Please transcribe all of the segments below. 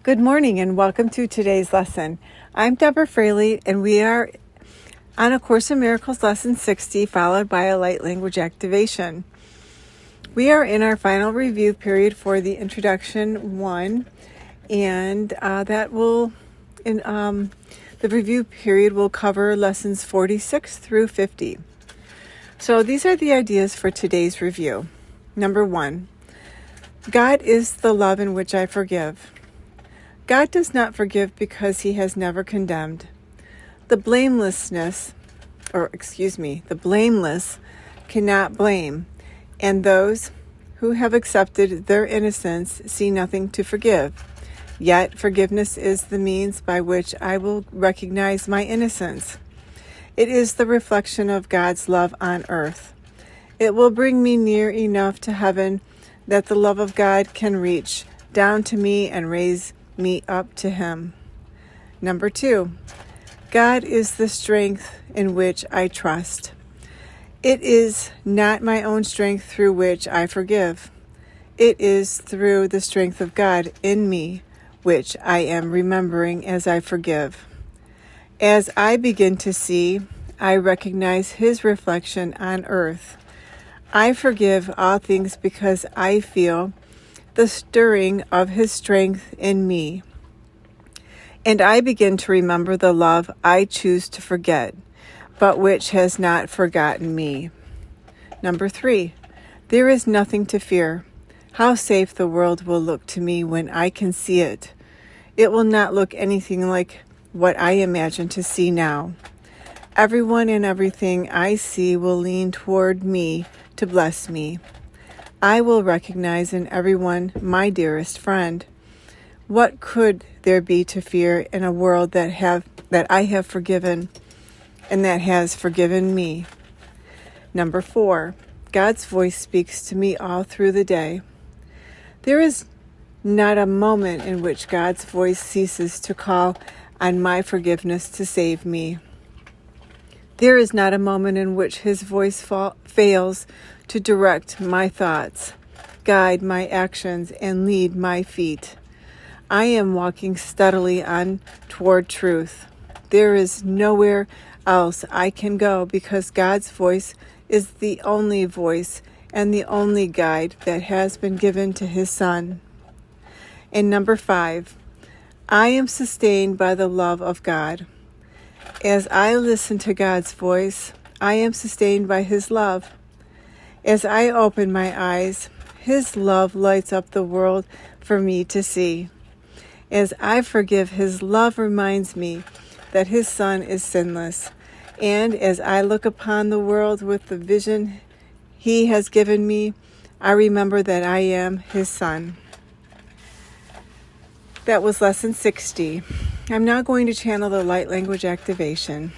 Good morning and welcome to today's lesson. I'm Deborah Fraley and we are on A Course in Miracles Lesson 60 followed by a light language activation. We are in our final review period for the Introduction 1 and the review period will cover lessons 46 through 50. So these are the ideas for today's review. Number 1, God is the love in which I forgive. God does not forgive because he has never condemned. The blameless cannot blame, and those who have accepted their innocence see nothing to forgive. Yet forgiveness is the means by which I will recognize my innocence. It is the reflection of God's love on earth. It will bring me near enough to heaven that the love of God can reach down to me and raise me up to him. Number 2, God is the strength in which I trust. It is not my own strength through which I forgive. It is through the strength of God in me, which I am remembering as I forgive. As I begin to see, I recognize his reflection on earth. I forgive all things because I feel the stirring of his strength in me. And I begin to remember the love I choose to forget, but which has not forgotten me. Number 3, there is nothing to fear. How safe the world will look to me when I can see it. It will not look anything like what I imagine to see now. Everyone and everything I see will lean toward me to bless me. I will recognize in everyone my dearest friend. What could there be to fear in a world that I have forgiven and that has forgiven me? Number 4, God's voice speaks to me all through the day. There is not a moment in which God's voice ceases to call on my forgiveness to save me. There is not a moment in which his voice fails to direct my thoughts, guide my actions, and lead my feet. I am walking steadily on toward truth. There is nowhere else I can go because God's voice is the only voice and the only guide that has been given to his Son. And number 5, I am sustained by the love of God. As I listen to God's voice, I am sustained by his love. As I open my eyes, his love lights up the world for me to see. As I forgive, his love reminds me that his Son is sinless. And as I look upon the world with the vision he has given me, I remember that I am his son. That was lesson 60. I'm now going to channel the light language activation.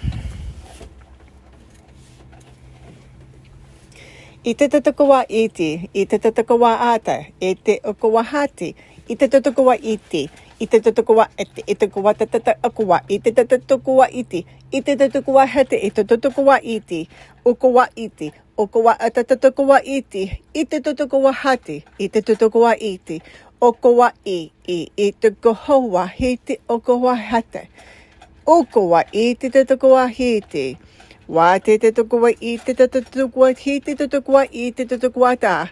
Ite tatakuwa iti, ite tatakuwa ata, ite ukuwa hati, ite tatakuwa iti, ite tatakuwa ete, ite kuwa tatakuwa, ite tatakuwa iti, ite tatakuwa hete, ite tatakuwa iti, ukuwa iti, ukuwa atatakuwa iti, ite tatakuwa hati, ite tatakuwa iti, ukuwa ite kuhowa hiti, ukuwa hate, ukuwa iti tatakuwa hiti. Wate te tukua ite te tukua hiti te tukua ite te tukua ta.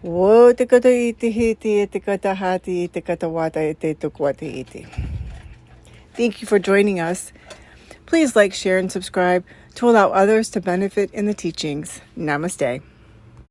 Wo te kata iti hiti te kata hati te kata wata te tukua te iti. Thank you for joining us. Please like, share, and subscribe to allow others to benefit in the teachings. Namaste.